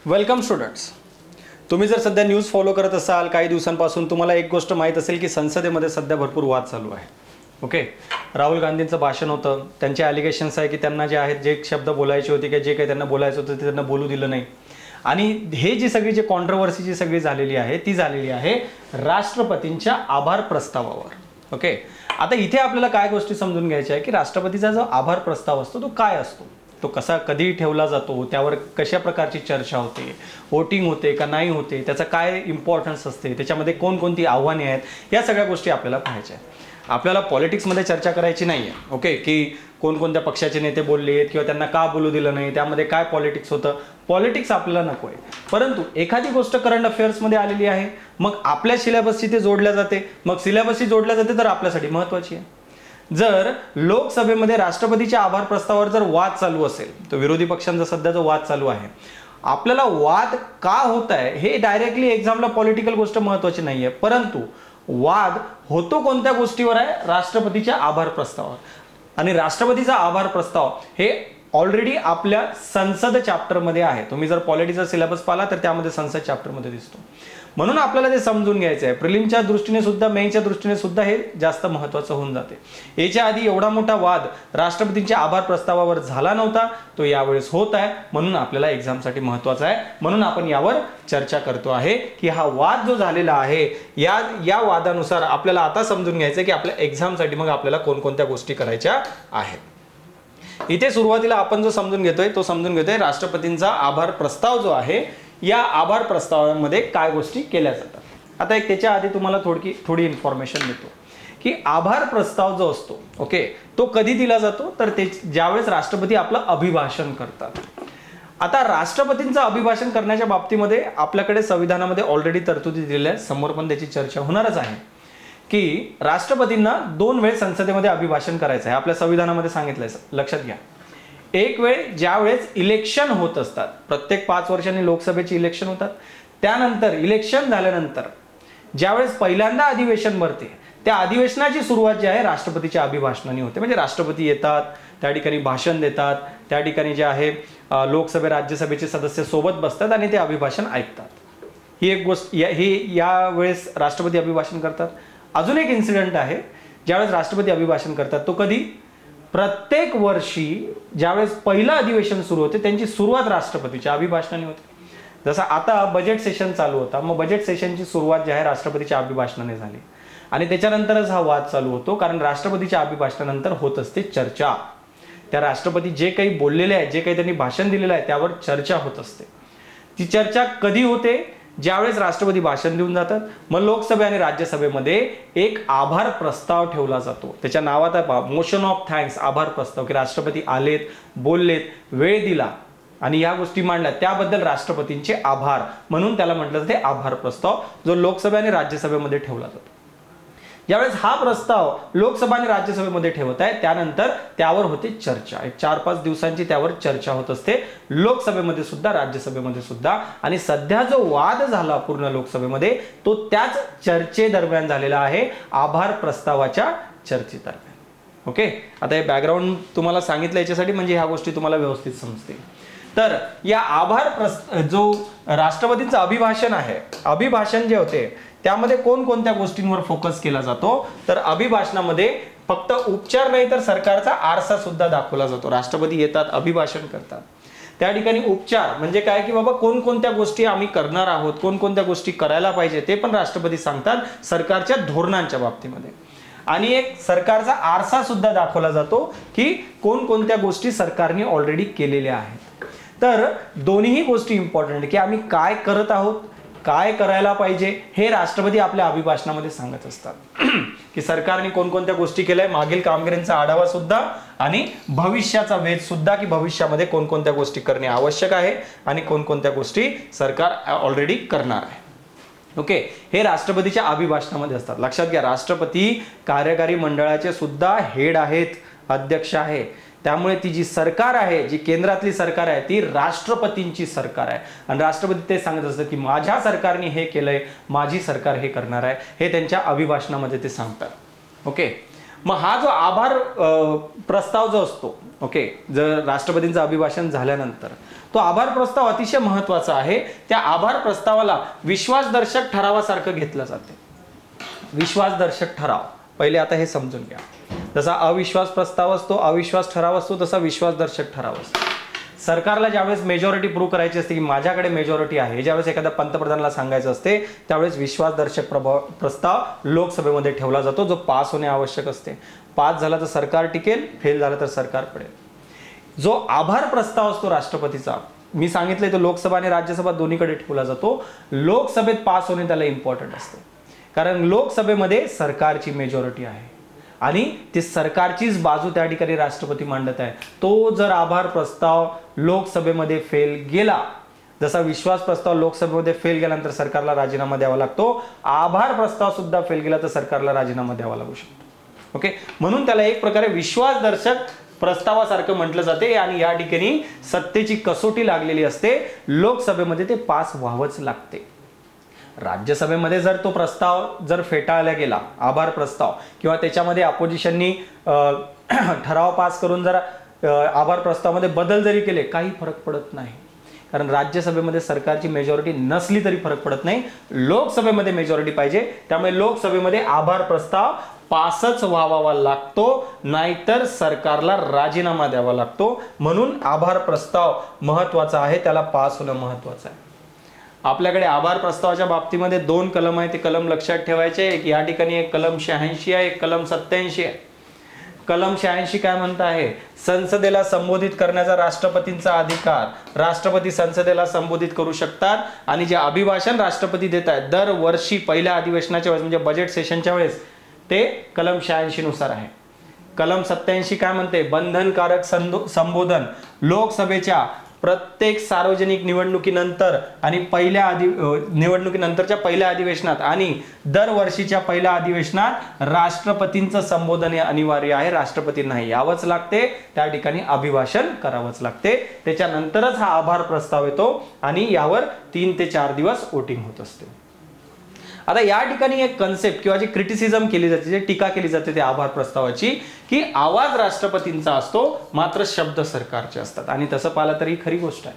Welcome students. तुम्ही जर सध्या न्यूज फॉलो करत असाल काही दिवसांपासून, तुम्हाला एक गोष्ट माहीत असेल की संसदेमध्ये सध्या भरपूर वाद चालू आहे. ओके, राहुल गांधींचं भाषण होतं. त्यांचे ॲलिगेशन्स आहे की त्यांना जे आहेत, जे शब्द बोलायचे होते की जे काही त्यांना बोलायचं होतं ते त्यांना बोलू दिलं नाही. आणि हे जी सगळी जी कॉन्ट्रोवर्सी जी सगळी झालेली आहे ती झालेली आहे राष्ट्रपतींच्या आभार प्रस्तावावर. ओके, आता इथे आपल्याला काय गोष्टी समजून घ्यायच्या आहे की राष्ट्रपतीचा जो आभार प्रस्ताव असतो तो काय असतो, तो कसा कधी ठेवला जातो, त्यावर कशा प्रकारची चर्चा होते, वोटिंग होते का नाही होते, त्याचा काय इम्पॉर्टन्स असते, त्याच्यामध्ये कोणकोणती आव्हाने आहेत, या सगळ्या गोष्टी आपल्याला पाहायच्या आहेत. आपल्याला पॉलिटिक्समध्ये चर्चा करायची नाही आहे. ओके, की कोणकोणत्या पक्षाचे नेते बोलले आहेत किंवा त्यांना का बोलू दिलं नाही, त्यामध्ये काय पॉलिटिक्स होतं, पॉलिटिक्स आपल्याला नको आहे. परंतु एखादी गोष्ट करंट अफेअर्समध्ये आलेली आहे, मग आपल्या सिलेबसशी ते जोडल्या जाते, मग सिलेबसशी जोडल्या जाते तर आपल्यासाठी महत्त्वाची आहे. जर लोकसभेमध्ये राष्ट्रपतीच्या आभार प्रस्तावावर जर वाद चालू असेल, तर विरोधी पक्षांचा सध्या जो वाद चालू आहे, आपल्याला वाद का होत आहे हे डायरेक्टली एक्झामला पॉलिटिकल गोष्ट महत्त्वाची नाही आहे, परंतु वाद होतो कोणत्या गोष्टीवर आहे, राष्ट्रपतीच्या आभार प्रस्तावावर. आणि राष्ट्रपतीचा आभार प्रस्ताव हे ऑलरेडी आपल्या संसद चॅप्टरमध्ये आहे. तुम्ही जर पॉलिटिक्सचा सिलेबस पाहिला तर त्यामध्ये संसद चॅप्टरमध्ये दिसतो. म्हणून आपल्याला ते समजून घ्यायचं आहे. प्रिलिमच्या दृष्टीने सुद्धा, मेनच्या दृष्टीने सुद्धा हे जास्त महत्त्वाचं होऊन जाते. याच्या आधी एवढा मोठा वाद राष्ट्रपतींच्या आभार प्रस्तावावर झाला नव्हता, तो यावेळेस होत आहे, म्हणून आपल्याला एक्झामसाठी महत्त्वाचा आहे. म्हणून आपण यावर चर्चा करतो आहे की हा वाद जो झालेला आहे, या वादानुसार आपल्याला आता समजून घ्यायचं आहे की आपल्या एक्झामसाठी मग आपल्याला कोणकोणत्या गोष्टी करायच्या आहेत. इथे सुरुवातीला आपण जो समजून घेतोय तो समजून घेतोय राष्ट्रपतींचा आभार प्रस्ताव जो आहे, या आभार प्रस्तावामध्ये काय गोष्टी केल्या जातात. आता एक त्याच्या आधी तुम्हाला थोडी इन्फॉर्मेशन देतो की आभार प्रस्ताव जो असतो, ओके, तो कधी दिला जातो, तर ते ज्यावेळेस राष्ट्रपती आपलं अभिभाषण करतात. आता राष्ट्रपतींचं अभिभाषण करण्याच्या बाबतीमध्ये आपल्याकडे संविधानामध्ये ऑलरेडी तरतुदी दिलेल्या आहेत, समोर पण त्याची चर्चा होणारच आहे की राष्ट्रपतींना 2 वेळ संसदेमध्ये अभिभाषण करायचं आहे. आपल्या संविधानामध्ये सांगितलंय, लक्षात घ्या. एक वेळ ज्या वेळेस इलेक्शन होत असतात, प्रत्येक 5 वर्षांनी लोकसभेची इलेक्शन होतात, त्यानंतर इलेक्शन झाल्यानंतर ज्यावेळेस पहिल्यांदा अधिवेशन भरते, त्या अधिवेशनाची सुरुवात जी आहे राष्ट्रपतीच्या अभिभाषणाने होते. म्हणजे राष्ट्रपती येतात, त्या ठिकाणी भाषण देतात, त्या ठिकाणी जे आहे लोकसभे राज्यसभेचे सदस्य सोबत बसतात आणि ते अभिभाषण ऐकतात. ही एक गोष्ट, यावेळेस राष्ट्रपती अभिभाषण करतात. अजून एक इन्सिडेंट आहे, ज्यावेळेस राष्ट्रपती अभिभाषण करतात तो कधी, प्रत्येक वर्षी ज्यावेळेस पहिलं अधिवेशन सुरू होते त्यांची सुरुवात राष्ट्रपतीच्या अभिभाषणाने होते. जसं आता बजेट सेशन चालू होता, मग बजेट सेशनची सुरुवात जी आहे राष्ट्रपतीच्या अभिभाषणाने झाली आणि त्याच्यानंतरच हा वाद चालू होतो. कारण राष्ट्रपतीच्या अभिभाषणानंतर होत असते चर्चा. त्या राष्ट्रपती जे काही बोललेले आहे, जे काही त्यांनी भाषण दिलेलं आहे त्यावर चर्चा होत असते. ती चर्चा कधी होते, ज्यावेळेस राष्ट्रपती भाषण देऊन जातात, मग लोकसभे आणि राज्यसभेमध्ये एक आभार प्रस्ताव ठेवला जातो. त्याच्या नावात आहे मोशन ऑफ थँक्स, आभार प्रस्ताव, की राष्ट्रपती आलेत, बोललेत, वेळ दिला आणि या गोष्टी मांडल्या, त्याबद्दल राष्ट्रपतींचे आभार, म्हणून त्याला म्हटलं जाते आभार प्रस्ताव, जो लोकसभे आणि राज्यसभेमध्ये ठेवला जातो. ज्यावेळेस हा प्रस्ताव लोकसभा आणि राज्यसभेमध्ये ठेवत आहे, त्यानंतर त्यावर होते चर्चा. एक 4-5 दिवसांची त्यावर चर्चा होत असते, लोकसभेमध्ये सुद्धा राज्यसभेमध्ये सुद्धा. आणि सध्या जो वाद झाला पूर्ण लोकसभेमध्ये, तो त्याच चर्चेदरम्यान झालेला आहे, आभार प्रस्तावाच्या चर्चेदरम्यान. ओके, आता हे बॅकग्राऊंड तुम्हाला सांगितलं याच्यासाठी, म्हणजे ह्या गोष्टी तुम्हाला व्यवस्थित समजतील. तर या जो राष्ट्रपतींचं अभिभाषण आहे, अभिभाषण जे होते त्यामध्ये कोणकोणत्या गोष्टींवर फोकस केला जातो, तर अभिभाषणामध्ये फक्त उपचार नाही तर सरकारचा आरसा सुद्धा दाखवला जातो. राष्ट्रपती येतात, अभिभाषण करतात, त्या ठिकाणी उपचार म्हणजे काय, की बाबा कोणकोणत्या गोष्टी आम्ही करणार आहोत, कोणकोणत्या गोष्टी करायला पाहिजे ते पण राष्ट्रपती सांगतात सरकारच्या धोरणांच्या बाबतीमध्ये. आणि एक सरकारचा आरसा सुद्धा दाखवला जातो की कोणकोणत्या गोष्टी सरकारने ऑलरेडी केलेल्या आहेत. तर दोन्ही गोष्टी इम्पॉर्टंट, की आम्ही काय करत आहोत, काय करायला पाहिजे, हे राष्ट्रपती आपल्या अभिभाषणामध्ये सांगत असतात की सरकारने कोणकोणत्या गोष्टी केल्या, मागील कामगिरीचा आढावा सुद्धा आणि भविष्याचा वेध सुद्धा, की भविष्यामध्ये कोणकोणत्या गोष्टी करणे आवश्यक आहे आणि कोणकोणत्या गोष्टी सरकार ऑलरेडी करणार आहे. ओके, हे राष्ट्रपतीच्या अभिभाषणामध्ये असतात. लक्षात घ्या, राष्ट्रपती कार्यकारी मंडळाचे सुद्धा हेड आहेत, अध्यक्ष आहे. त्यामुळे ती जी सरकार आहे, जी केंद्रातली सरकार आहे, ती राष्ट्रपतींची सरकार आहे. आणि राष्ट्रपती ते सांगत असतात की माझ्या सरकारने हे केलंय, माझी सरकार हे करणार आहे, हे त्यांच्या अभिभाषणामध्ये ते सांगतात. ओके, मग हा जो आभार प्रस्ताव जो असतो, ओके, जर राष्ट्रपतींचं अभिभाषण झाल्यानंतर तो आभार प्रस्ताव अतिशय महत्वाचा आहे. त्या आभार प्रस्तावाला विश्वासदर्शक ठरावासारखं घेतलं जाते. विश्वासदर्शक ठराव, पहिले आता हे समजून घ्या. जसा अविश्वास प्रस्ताव असतो, अविश्वास ठराव असतो, तसा विश्वासदर्शक ठराव असतो. सरकारला ज्यावेळेस मेजॉरिटी प्रूव्ह करायची असते की माझ्याकडे मेजॉरिटी आहे, ज्यावेळेस एखाद्या पंतप्रधानाला सांगायचं असते, त्यावेळेस विश्वासदर्शक प्रस्ताव लोकसभेमध्ये ठेवला जातो, जो पास होणे आवश्यक असते. पास झाला तर सरकार टिकेल, फेल झालं तर सरकार पडेल. जो आभार प्रस्ताव असतो राष्ट्रपतीचा, मी सांगितलंय तो लोकसभा आणि राज्यसभा दोन्हीकडे ठेवला जातो. लोकसभेत पास होणे त्याला इम्पॉर्टंट असते, कारण लोकसभेमध्ये सरकारची मेजॉरिटी आहे आणि ती सरकारचीच बाजू त्या ठिकाणी राष्ट्रपती मांडत आहे. तो जर आभार प्रस्ताव लोकसभेमध्ये फेल गेला, जसा विश्वास प्रस्ताव लोकसभेमध्ये फेल गेल्यानंतर सरकारला राजीनामा द्यावा लागतो, आभार प्रस्ताव सुद्धा फेल गेला तर सरकारला राजीनामा द्यावा लागू शकतो. ओके, म्हणून त्याला एक प्रकारे विश्वासदर्शक प्रस्तावासारखं म्हटलं जाते आणि या ठिकाणी सत्तेची कसोटी लागलेली असते. लोकसभेमध्ये ते पास व्हावंच लागते. राज्यसभेमध्ये जर तो प्रस्ताव जर फेटाळला गेला, आभार प्रस्ताव, किंवा त्याच्यामध्ये अपोजिशननी ठराव पास करून जर आभार प्रस्तावामध्ये बदल जरी केले, काही फरक पडत नाही, कारण राज्यसभेमध्ये सरकारची मेजॉरिटी नसली तरी फरक पडत नाही. लोकसभेमध्ये मेजॉरिटी पाहिजे, त्यामुळे लोकसभेमध्ये आभार प्रस्ताव पासच व्हावा लागतो, नाहीतर सरकारला राजीनामा द्यावा लागतो. म्हणून आभार प्रस्ताव महत्वाचा आहे, त्याला पास होणं महत्वाचं आहे. आपल्याकडे आभार प्रस्तावाच्या बाबतीमध्ये 2 कलम आहे, ते कलम लक्षात ठेवायचे. एक या ठिकाणी एक कलम 86 आहे, एक कलम 87 आहे. कलम 86 काय म्हणत आहे? संसदेला संबोधित करण्याचा राष्ट्रपतींचा अधिकार. राष्ट्रपती संसदेला संबोधित करू शकतात आणि जे अभिभाषण राष्ट्रपती देत आहेत दरवर्षी पहिल्या अधिवेशनाच्या वेळेस, म्हणजे बजेट सेशनच्या वेळेस, ते कलम 86 नुसार आहे. कलम 87 काय म्हणते? बंधनकारक संबोधन लोकसभेच्या प्रत्येक सार्वजनिक निवडणुकीनंतर आणि निवडणुकीनंतरच्या पहिल्या अधिवेशनात आणि दरवर्षीच्या पहिल्या अधिवेशनात राष्ट्रपतींचं संबोधन हे अनिवार्य आहे. राष्ट्रपतींना यावंच लागते, त्या ठिकाणी अभिभाषण करावंच लागते. त्याच्यानंतरच हा आभार प्रस्ताव येतो आणि यावर 3 ते 4 दिवस वोटिंग होत असते. आता या ठिकाणी एक कन्सेप्ट किंवा जी क्रिटिसिझम केली जाते, जे टीका केली जाते त्या आभार प्रस्तावाची, की आवाज राष्ट्रपतींचा असतो मात्र शब्द सरकारचे असतात. आणि तसं पाहिलं तरी खरी गोष्ट आहे.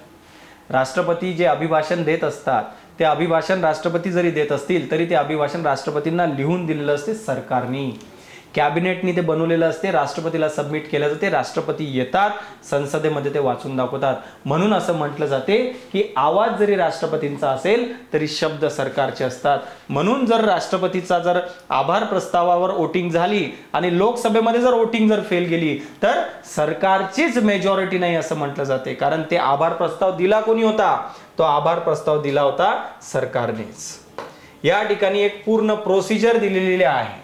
राष्ट्रपती जे अभिभाषण देत असतात ते अभिभाषण राष्ट्रपती जरी देत असतील तरी ते अभिभाषण राष्ट्रपतींना लिहून दिलेलं असते सरकारने, कॅबिनेटनी ते बनवलेलं असते, राष्ट्रपतीला सबमिट केलं जाते, राष्ट्रपती येतात संसदेमध्ये ते वाचून दाखवतात. म्हणून असं म्हटलं जाते की आवाज जरी राष्ट्रपतींचा असेल तरी शब्द सरकारचे असतात. म्हणून जर राष्ट्रपतीचा जर आभार प्रस्तावावर वोटिंग झाली आणि लोकसभेमध्ये जर वोटिंग जर फेल गेली तर सरकारचीच मेजॉरिटी नाही असं म्हटलं जाते, कारण ते आभार प्रस्ताव दिला कोणी होता? तो आभार प्रस्ताव दिला होता सरकारनेच. या ठिकाणी एक पूर्ण प्रोसिजर दिलेली आहे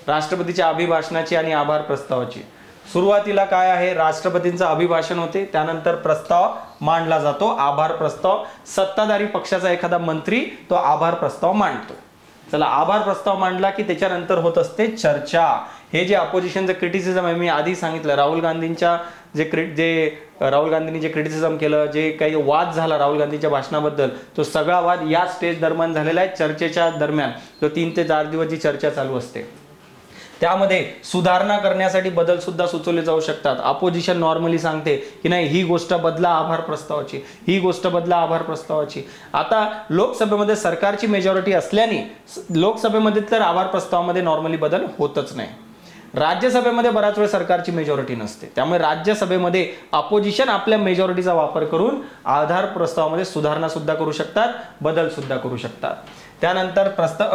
राष्ट्रपतीच्या अभिभाषणाची आणि आभार प्रस्तावाची. सुरुवातीला काय आहे? राष्ट्रपतींचं अभिभाषण होते, त्यानंतर प्रस्ताव मांडला जातो, आभार प्रस्ताव. सत्ताधारी पक्षाचा एखादा मंत्री तो आभार प्रस्ताव मांडतो. चला, आभार प्रस्ताव मांडला की त्याच्यानंतर होत असते चर्चा. हे जे अपोजिशनचं क्रिटिसिझम आहे, मी आधी सांगितलं, राहुल गांधींनी जे क्रिटिसिझम केलं, जे काही वाद झाला राहुल गांधींच्या भाषणाबद्दल, तो सगळा वाद या स्टेज दरम्यान झालेला आहे. चर्चेच्या दरम्यान तो 3 ते 4 दिवस जी चर्चा चालू असते त्यामध्ये सुधारणा करण्यासाठी बदल सुद्धा सुचवले जाऊ शकतात. अपोजिशन नॉर्मली सांगते की नाही, ही गोष्ट बदला आभार प्रस्तावाची, ही गोष्ट बदला आभार प्रस्तावाची. आता लोकसभेमध्ये सरकारची मेजॉरिटी असल्याने लोकसभेमध्ये तर आभार प्रस्तावामध्ये नॉर्मली बदल होतच नाही. राज्यसभेमध्ये बराच वेळ सरकारची मेजॉरिटी नसते, त्यामुळे राज्यसभेमध्ये अपोजिशन आपल्या मेजॉरिटीचा वापर करून आधार प्रस्तावामध्ये सुधारणा सुद्धा करू शकतात, बदल सुद्धा करू शकतात. त्यानंतर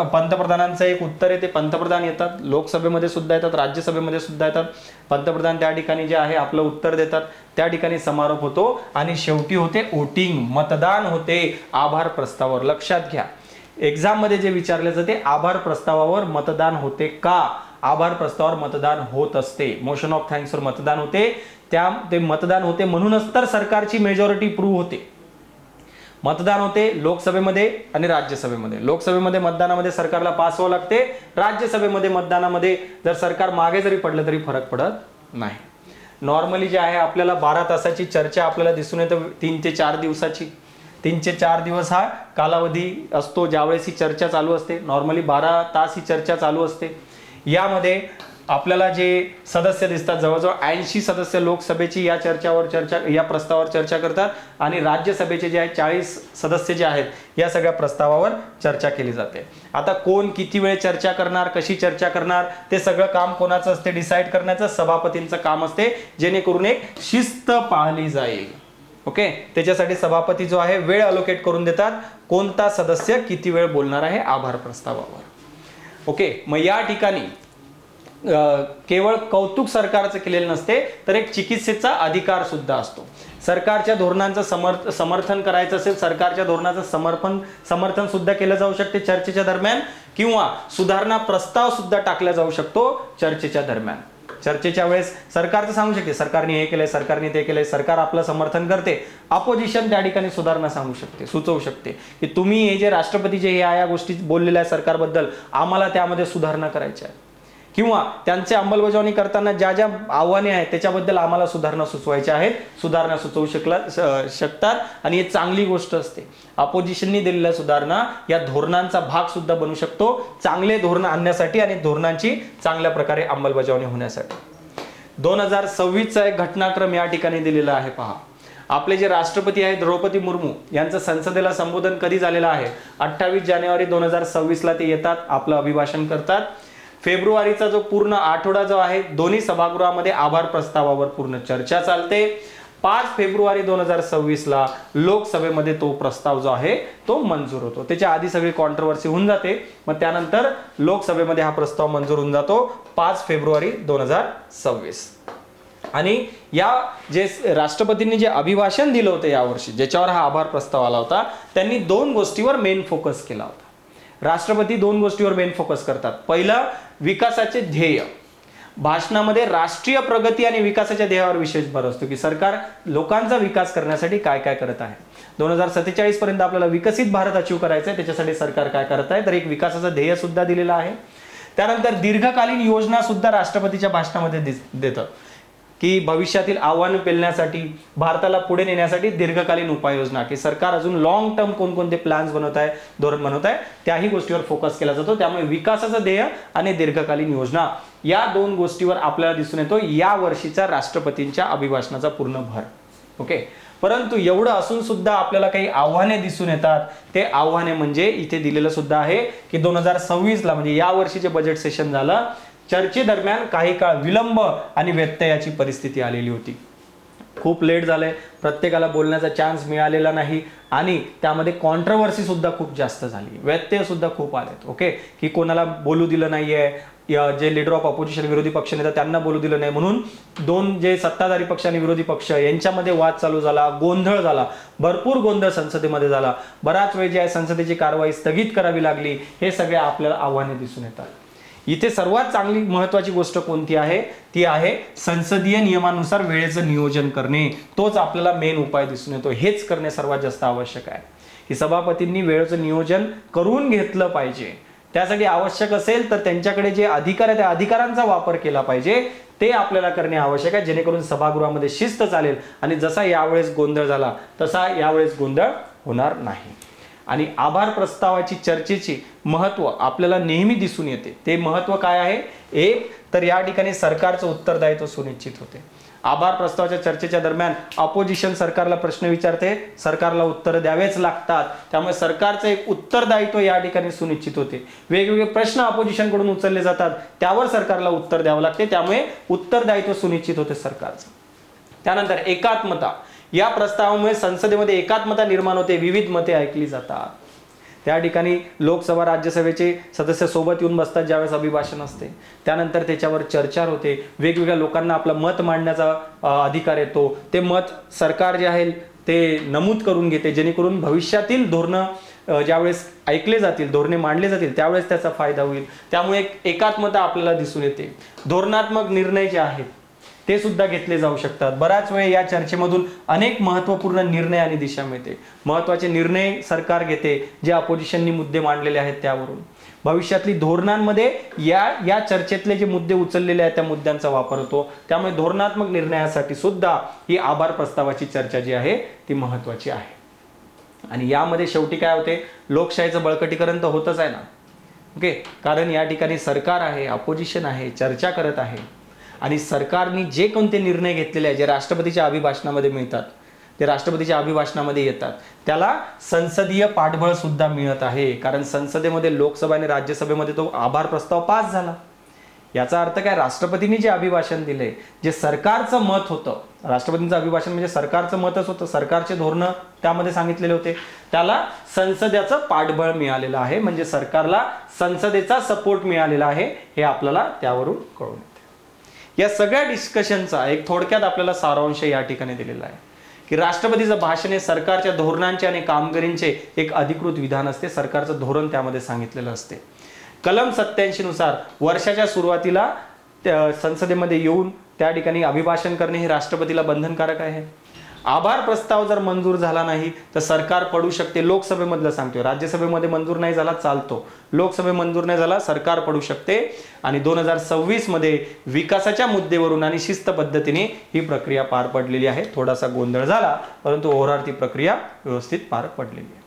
पंतप्रधानांचं एक उत्तर आहे, ते पंतप्रधान येतात, लोकसभेमध्ये सुद्धा येतात, राज्यसभेमध्ये सुद्धा येतात. पंतप्रधान त्या ठिकाणी जे आहे आपलं उत्तर देतात, त्या ठिकाणी समारोप होतो आणि शेवटी होते वोटिंग, मतदान होते आभार प्रस्तावावर. लक्षात घ्या, एक्झाम मध्ये जे विचारले जाते, आभार प्रस्तावावर मतदान होते का? आभार प्रस्तावावर मतदान होत असते. मोशन ऑफ थँक्सवर मतदान होते, ते मतदान होते म्हणूनच तर सरकारची मेजॉरिटी प्रूव्ह होते. मतदान होते लोकसभेमध्ये आणि राज्यसभेमध्ये. लोकसभेमध्ये मतदानामध्ये सरकारला पास व्हावं लागते, राज्यसभेमध्ये मतदानामध्ये जर सरकार मागे जरी पडलं तरी फरक पडत नाही. नॉर्मली जे आहे आपल्याला 12 तासाची चर्चा आपल्याला दिसून येते, 3 ते 4 दिवसाची. 3 ते 4 दिवस हा कालावधी असतो ज्यावेळेस ही चर्चा चालू असते. नॉर्मली 12 तास ही चर्चा चालू असते. यामध्ये आपल्याला जे सदस्य दिसतात, जवळजवळ 80 सदस्य लोकसभेची या प्रस्तावावर चर्चा करतात आणि राज्यसभेचे जे आहे 40 सदस्य जे आहेत या सगळ्या प्रस्तावावर चर्चा केली जाते. आता कोण किती वेळ चर्चा करणार, कशी चर्चा करणार, ते सगळं काम कोणाचं असते डिसाईड करण्याचं? सभापतींचं काम असते, जेणेकरून एक शिस्त पाळली जाईल. ओके, त्याच्यासाठी सभापती जो आहे वेळ अलोकेट करून देतात, कोणता सदस्य किती वेळ बोलणार आहे आभार प्रस्तावावर. ओके, मग या ठिकाणी केवळ कौतुक सरकारचं केलेलं नसते, तर एक चिकित्सेचा अधिकार सुद्धा असतो. सरकारच्या धोरणांचं समर्थन करायचं असेल, सरकारच्या धोरणाचं समर्थन सुद्धा केलं जाऊ शकते चर्चेच्या दरम्यान, किंवा सुधारणा प्रस्ताव सुद्धा टाकला जाऊ शकतो चर्चेच्या दरम्यान. चर्चेच्या वेळेस सरकारचं सांगू शकते सरकारने हे केलंय, सरकारने ते केलंय, सरकार आपलं समर्थन करते. अपोजिशन त्या ठिकाणी सुधारणा सांगू शकते, सुचवू शकते की तुम्ही हे जे राष्ट्रपती जे या गोष्टी बोललेल्या आहे सरकारबद्दल, आम्हाला त्यामध्ये सुधारणा करायच्या आहे, किंवा त्यांचे अंमलबजावणी करताना ज्या ज्या आव्हाने आहेत त्याच्याबद्दल आम्हाला सुधारणा सुचवायच्या आहेत, सुधारणा सुचवू शकतात. आणि ही चांगली गोष्ट असते. अपोजिशननी दिलेल्या सुधारणा या धोरणांचा भाग सुद्धा बनू शकतो, चांगले धोरण आणण्यासाठी आणि धोरणांची चांगल्या प्रकारे अंमलबजावणी होण्यासाठी. 2026चा एक घटनाक्रम या ठिकाणी दिलेला आहे. पहा, आपले जे राष्ट्रपती आहेत द्रौपदी मुर्मू यांचं संसदेला संबोधन कधी झालेलं आहे? 28 जानेवारी 2026ला ते येतात, आपलं अभिभाषण करतात. फेब्रुवारीचा जो पूर्ण आठवडा जो आहे दोन्ही सभागृहामध्ये आभार प्रस्तावावर पूर्ण चर्चा चालते. 5 फेब्रुवारी 2026ला लोकसभेमध्ये तो प्रस्ताव जो आहे तो मंजूर होतो. त्याच्या आधी सगळी कॉन्ट्रोवर्सी होऊन जाते, मग त्यानंतर लोकसभेमध्ये हा प्रस्ताव मंजूर होऊन जातो 5 फेब्रुवारी 2026. आणि या जे राष्ट्रपतींनी जे अभिभाषण दिलं होतं यावर्षी, ज्याच्यावर हा आभार प्रस्ताव आला होता, त्यांनी 2 गोष्टीवर मेन फोकस केला होता. राष्ट्रपती 2 गोष्टीवर मेन फोकस करतात. पहिलं, विकासाचे ध्येय. भाषणामध्ये राष्ट्रीय प्रगती आणि विकासाच्या ध्येयावर विशेष भर असतो की सरकार लोकांचा विकास करण्यासाठी काय काय करत आहे. 2047 पर्यंत आपल्याला विकसित भारत अचीव करायचा आहे, त्याच्यासाठी सरकार काय करत आहे, तर एक विकासाचं ध्येय सुद्धा दिलेलं आहे. त्यानंतर दीर्घकालीन योजना सुद्धा राष्ट्रपतीच्या भाषणामध्ये देतात की भविष्यातील आव्हानं पेलण्यासाठी, भारताला पुढे नेण्यासाठी दीर्घकालीन उपाययोजना, की सरकार अजून लॉंग टर्म कोणकोणते प्लॅन्स बनवत आहे, धोरण बनवत आहे, त्याही गोष्टीवर फोकस केला जातो. त्यामुळे विकासाचं ध्येय आणि दीर्घकालीन योजना या 2 गोष्टीवर आपल्याला दिसून येतो या वर्षीच्या राष्ट्रपतींच्या अभिभाषणाचा पूर्ण भर. ओके, परंतु एवढं असून सुद्धा आपल्याला काही आव्हाने दिसून येतात. ते आव्हाने म्हणजे इथे दिलेलं सुद्धा आहे की 2026ला म्हणजे या वर्षीचे बजेट सेशन झालं, चर्चेदरम्यान काही काळ विलंब आणि व्यत्ययाची परिस्थिती आलेली होती. खूप लेट झालंय, प्रत्येकाला बोलण्याचा चान्स मिळालेला नाही आणि त्यामध्ये कॉन्ट्रोवर्सी सुद्धा खूप जास्त झाली, व्यत्यय सुद्धा खूप आलेत. ओके, की कोणाला बोलू दिलं नाहीये, जे लीडर ऑफ अपोजिशन विरोधी पक्ष नेता त्यांना बोलू दिलं नाही, म्हणून 2 जे सत्ताधारी पक्ष आणि विरोधी पक्ष यांच्यामध्ये वाद चालू झाला, गोंधळ झाला, भरपूर गोंधळ संसदेमध्ये झाला. बराच वेळ जे आहे संसदेची कारवाई स्थगित करावी लागली. हे सगळे आपल्याला आव्हाने दिसून येतात. इथे सर्वात चांगली महत्वाची गोष्ट कोणती आहे? ती आहे संसदीय नियमानुसार वेळेचं नियोजन करणे. तोच आपल्याला मेन उपाय दिसून येतो. हेच करणे सर्वात जास्त आवश्यक आहे की सभापतींनी वेळेचं नियोजन करून घेतलं पाहिजे. त्यासाठी आवश्यक असेल तर त्यांच्याकडे जे अधिकार आहे त्या अधिकारांचा वापर केला पाहिजे, ते आपल्याला करणे आवश्यक आहे, जेणेकरून सभागृहामध्ये शिस्त चालेल आणि जसा यावेळेस गोंधळ झाला तसा यावेळेस गोंधळ होणार नाही. आणि आभार प्रस्तावाची चर्चेची महत्त्व आपल्याला नेहमी दिसून येते. ते महत्त्व काय आहे? एक तर या ठिकाणी सरकारचं उत्तरदायित्व सुनिश्चित होते. आभार प्रस्तावाच्या चर्चेच्या दरम्यान अपोजिशन सरकारला प्रश्न विचारते, सरकारला उत्तर द्यावेच लागतात. त्यामुळे सरकारचं एक उत्तरदायित्व या ठिकाणी सुनिश्चित होते. वेगवेगळे प्रश्न अपोजिशनकडून उचलले जातात, त्यावर सरकारला उत्तर द्यावं लागते. त्यामुळे उत्तरदायित्व सुनिश्चित होते सरकारचं. त्यानंतर एकात्मता. या प्रस्तावामुळे संसदेमध्ये एकात्मता निर्माण होते, विविध मते ऐकली जातात. त्या ठिकाणी लोकसभा राज्यसभेचे सदस्य सोबत येऊन बसतात ज्यावेळेस अभिभाषण असते. त्यानंतर त्याच्यावर चर्चा होते, वेगवेगळ्या लोकांना आपलं मत मांडण्याचा अधिकार येतो. ते मत सरकार जे आहे ते नमूद करून घेते, जेणेकरून भविष्यातील धोरणं ज्यावेळेस ऐकले जातील, धोरणे मांडले जातील, त्यावेळेस त्याचा फायदा होईल. त्यामुळे एक एकात्मता आपल्याला दिसून येते. धोरणात्मक निर्णय जे आहेत ते सुद्धा घेतले जाऊ शकतात. बराच वेळ या चर्चेमधून अनेक महत्त्वपूर्ण निर्णय आणि दिशा मिळते. महत्त्वाचे निर्णय सरकार घेते जे अपोजिशननी मुद्दे मांडलेले आहेत त्यावरून. भविष्यातली धोरणांमध्ये या चर्चेतले जे मुद्दे उचललेले आहेत त्या मुद्द्यांचा वापर होतो. त्यामुळे धोरणात्मक निर्णयासाठी सुद्धा ही आभार प्रस्तावाची चर्चा जी आहे ती महत्त्वाची आहे. आणि यामध्ये शेवटी काय होते? लोकशाहीचं बळकटीकरण तर होतच आहे ना. ओके, कारण या ठिकाणी सरकार आहे, अपोजिशन आहे, चर्चा करत आहे आणि सरकारने जे कोणते निर्णय घेतलेले आहे जे राष्ट्रपतीच्या अभिभाषणामध्ये मिळतात, ते राष्ट्रपतीच्या अभिभाषणामध्ये येतात, त्याला संसदीय पाठबळ सुद्धा मिळत आहे. कारण संसदेमध्ये, लोकसभा आणि राज्यसभेमध्ये तो आभार प्रस्ताव पास झाला. याचा अर्थ काय, राष्ट्रपतींनी जे अभिभाषण दिले, जे सरकारचं मत होतं, राष्ट्रपतींचं अभिभाषण म्हणजे सरकारचं मतच होतं, सरकारचे धोरणं त्यामध्ये सांगितलेले होते, त्याला संसदेचं पाठबळ मिळालेलं आहे. म्हणजे सरकारला संसदेचा सपोर्ट मिळालेला आहे, हे आपल्याला त्यावरून कळून येते. या सगळ्या डिस्कशनचा एक थोडक्यात आपल्याला सारांश या ठिकाणी दिलेला आहे की राष्ट्रपतीचं भाषण हे सरकारच्या धोरणांचे आणि कामगिरींचे एक अधिकृत विधान असते, सरकारचं धोरण त्यामध्ये सांगितलेलं असते. कलम 87 नुसार वर्षाच्या सुरुवातीला संसदेमध्ये येऊन त्या ठिकाणी अभिभाषण करणे हे राष्ट्रपतीला बंधनकारक आहे. आभार प्रस्ताव जर मंजूर झाला नाही तर सरकार पडू शकते. लोकसभेमधलं सांगतोय, राज्यसभेमध्ये मंजूर नाही झाला चालतो, लोकसभे मंजूर नाही झाला सरकार पडू शकते. आणि 2026 मध्ये विकासाच्या मुद्द्यावरून आणि शिस्त पद्धतीने ही प्रक्रिया पार पडलेली आहे. थोडासा गोंधळ झाला, परंतु ओव्हरऑल ती प्रक्रिया व्यवस्थित पार पडलेली आहे.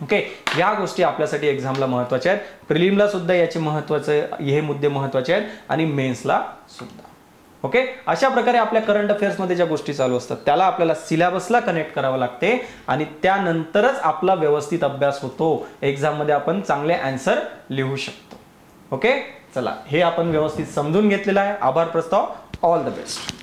ओके, या गोष्टी आपल्यासाठी एक्झामला महत्वाच्या आहेत, प्रिलिमला सुद्धा याचे महत्वाचे हे मुद्दे महत्वाचे आहेत आणि मेन्सला सुद्धा. ओके, अशा प्रकारे आपल्या करंट अफेअर्समध्ये ज्या गोष्टी चालू असतात त्याला आपल्याला सिलेबसला कनेक्ट करावं लागते आणि त्यानंतरच आपला व्यवस्थित अभ्यास होतो. एक्झाममध्ये आपण चांगले आन्सर लिहू शकतो. ओके, चला, हे आपण व्यवस्थित समजून घेतलेलं आहे. आभार प्रस्ताव. All the best.